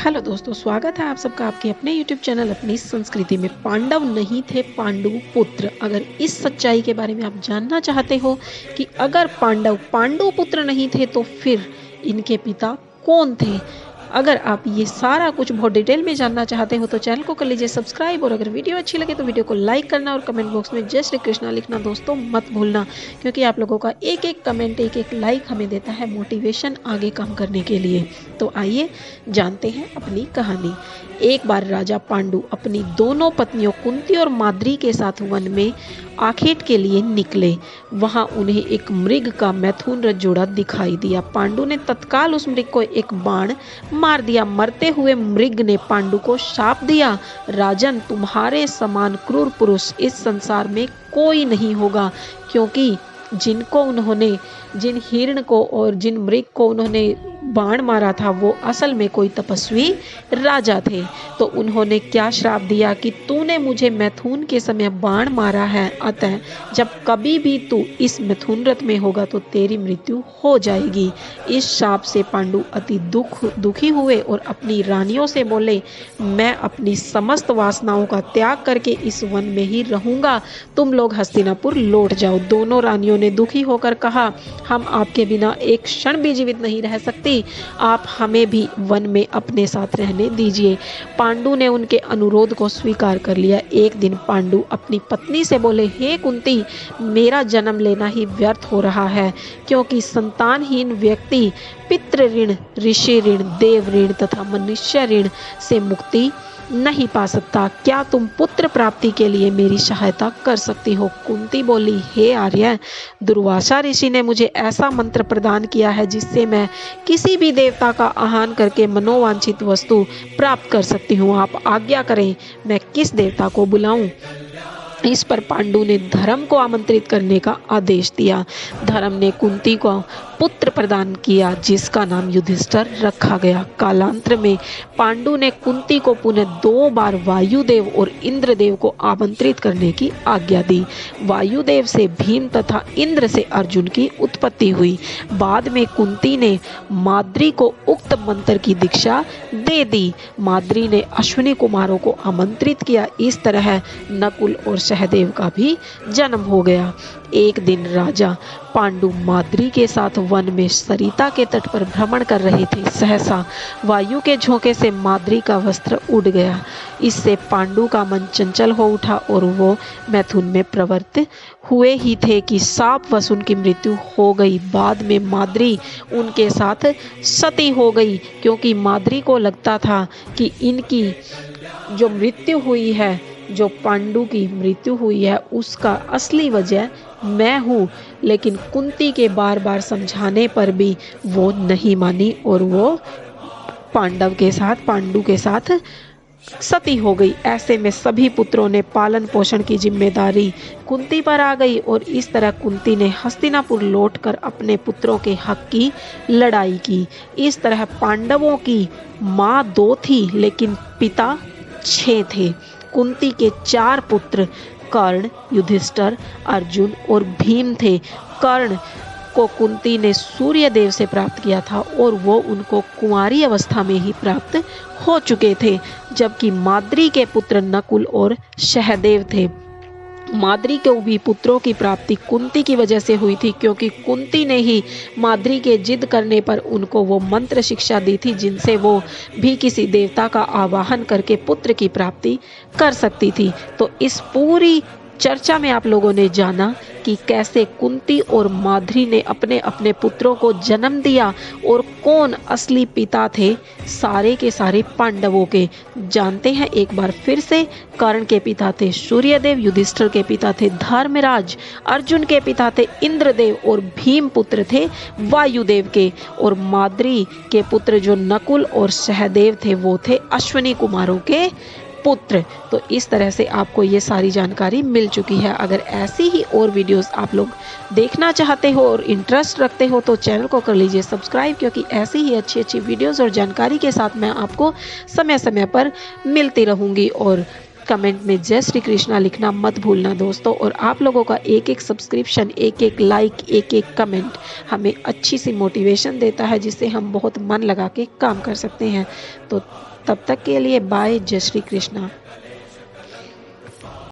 Hello दोस्तों, स्वागत है आप सबका आपके अपने YouTube चैनल अपनी संस्कृति में। पांडव नहीं थे, पांडु पुत्र। अगर इस सच्चाई के बारे में आप जानना चाहते हो कि अगर पांडव पांडु पुत्र नहीं थे तो फिर इनके पिता कौन थे, अगर आप ये सारा कुछ बहुत डिटेल में जानना चाहते हो तो चैनल को कर लीजिए सब्सक्राइब। और अगर वीडियो अच्छी लगे तो वीडियो को लाइक करना और कमेंट बॉक्स में जय श्री कृष्णा लिखना दोस्तों मत भूलना, क्योंकि आप लोगों का एक एक कमेंट, एक एक लाइक हमें देता है मोटिवेशन आगे काम करने के लिए। तो आइए जानते हैं अपनी कहानी। एक बार राजा पांडु अपनी दोनों पत्नियों कुंती और माद्री के साथ वन में आखेट के लिए निकले। वहां उन्हें एक मृग का मैथुन रथ जोड़ा दिखाई दिया। पांडु ने तत्काल उस मृग को एक बाण मार दिया। मरते हुए मृग ने पांडु को शाप दिया, राजन, तुम्हारे समान क्रूर पुरुष इस संसार में कोई नहीं होगा, क्योंकि जिन हिरण को और जिन मृग को उन्होंने बाण मारा था वो असल में कोई तपस्वी राजा थे। तो उन्होंने क्या श्राप दिया कि तूने मुझे मैथुन के समय बाण मारा है, अतः जब कभी भी तू इस मैथुन रथ में होगा तो तेरी मृत्यु हो जाएगी। इस शाप से पांडु अति दुखी हुए और अपनी रानियों से बोले, मैं अपनी समस्त वासनाओं का त्याग करके इस वन में ही रहूंगा, तुम लोग हस्तिनापुर लौट जाओ। दोनों रानियों ने दुखी होकर कहा, हम आपके बिना एक क्षण भी जीवित नहीं रह सकती, आप हमें भी वन में अपने साथ रहने दीजिए। पांडु ने उनके अनुरोध को स्वीकार कर लिया। एक दिन पांडु अपनी पत्नी से बोले, हे कुंती, मेरा जन्म लेना ही व्यर्थ हो रहा है, क्योंकि संतानहीन व्यक्ति पितृ ऋण, ऋषि ऋण, देव ऋण तथा मनुष्य ऋण से मुक्ति नहीं पा सकता। क्या तुम पुत्र प्राप्ति के लिए मेरी सहायता कर सकती हो? कुंती बोली, हे आर्य, दुर्वासा ऋषि ने मुझे ऐसा मंत्र प्रदान किया है जिससे मैं किसी भी देवता का आह्वान करके मनोवांछित वस्तु प्राप्त कर सकती हूँ। आप आज्ञा करें, मैं किस देवता को बुलाऊं? इस पर पांडु ने धर्म को आमंत्रित करने का आदेश दिया। धर्म ने कुंती को पुत्र प्रदान किया जिसका नाम युधिष्ठिर रखा गया। कालांतर में पांडु ने कुंती को पुनः 2 बार वायुदेव और इंद्रदेव को आमंत्रित करने की आज्ञा दी। वायुदेव से भीम तथा इंद्र से अर्जुन की उत्पत्ति हुई। बाद में कुंती ने माद्री को उक्त मंत्र की दीक्षा दे दी। माद्री ने अश्विनी कुमारों को आमंत्रित किया। इस तरह नकुल और सहदेव का भी जन्म हो गया। एक दिन राजा पांडु माद्री के साथ वन में सरिता के तट पर भ्रमण कर रहे थे। सहसा वायु के झोंके से माद्री का वस्त्र उड़ गया। इससे पांडु का मन चंचल हो उठा और वो मैथुन में प्रवृत्त हुए ही थे कि साप वश उनकी मृत्यु हो गई। बाद में माद्री उनके साथ सती हो गई, क्योंकि माद्री को लगता था कि इनकी जो मृत्यु हुई है, जो पांडु की मृत्यु हुई है, उसका असली वजह मैं हूँ। लेकिन कुंती के बार बार समझाने पर भी वो नहीं मानी और वो पांडु के साथ सती हो गई। ऐसे में सभी पुत्रों ने पालन पोषण की जिम्मेदारी कुंती पर आ गई और इस तरह कुंती ने हस्तिनापुर लौटकर अपने पुत्रों के हक की लड़ाई की। इस तरह पांडवों की माँ 2 थी लेकिन पिता 6 थे। कुंती के 4 पुत्र कर्ण, युधिष्ठिर, अर्जुन और भीम थे। कर्ण को कुंती ने सूर्य देव से प्राप्त किया था और वो उनको कुंवारी अवस्था में ही प्राप्त हो चुके थे, जबकि माद्री के पुत्र नकुल और सहदेव थे। माद्री के भी पुत्रों की प्राप्ति कुंती की वजह से हुई थी, क्योंकि कुंती ने ही माद्री के जिद करने पर उनको वो मंत्र शिक्षा दी थी जिनसे वो भी किसी देवता का आवाहन करके पुत्र की प्राप्ति कर सकती थी। तो इस पूरी चर्चा में आप लोगों ने जाना कि कैसे कुंती और माद्री ने अपने अपने पुत्रों को जन्म दिया और कौन असली पिता थे सारे के सारे पांडवों के। जानते हैं एक बार फिर से। कर्ण के पिता थे सूर्यदेव, युधिष्ठिर के पिता थे धर्मराज, अर्जुन के पिता थे इंद्रदेव और भीम पुत्र थे वायुदेव के, और माद्री के पुत्र जो नकुल और सहदेव थे वो थे अश्विनी कुमारों के पुत्र। तो इस तरह से आपको ये सारी जानकारी मिल चुकी है। अगर ऐसी ही और वीडियोस आप लोग देखना चाहते हो और इंटरेस्ट रखते हो तो चैनल को कर लीजिए सब्सक्राइब, क्योंकि ऐसी ही अच्छी अच्छी वीडियोस और जानकारी के साथ मैं आपको समय समय पर मिलती रहूँगी। और कमेंट में जय श्री कृष्णा लिखना मत भूलना दोस्तों। और आप लोगों का एक एक सब्सक्रिप्शन, एक एक लाइक, एक एक कमेंट हमें अच्छी सी मोटिवेशन देता है, जिससे हम बहुत मन लगा के काम कर सकते हैं। तो तब तक के लिए बाय, जय श्री कृष्णा।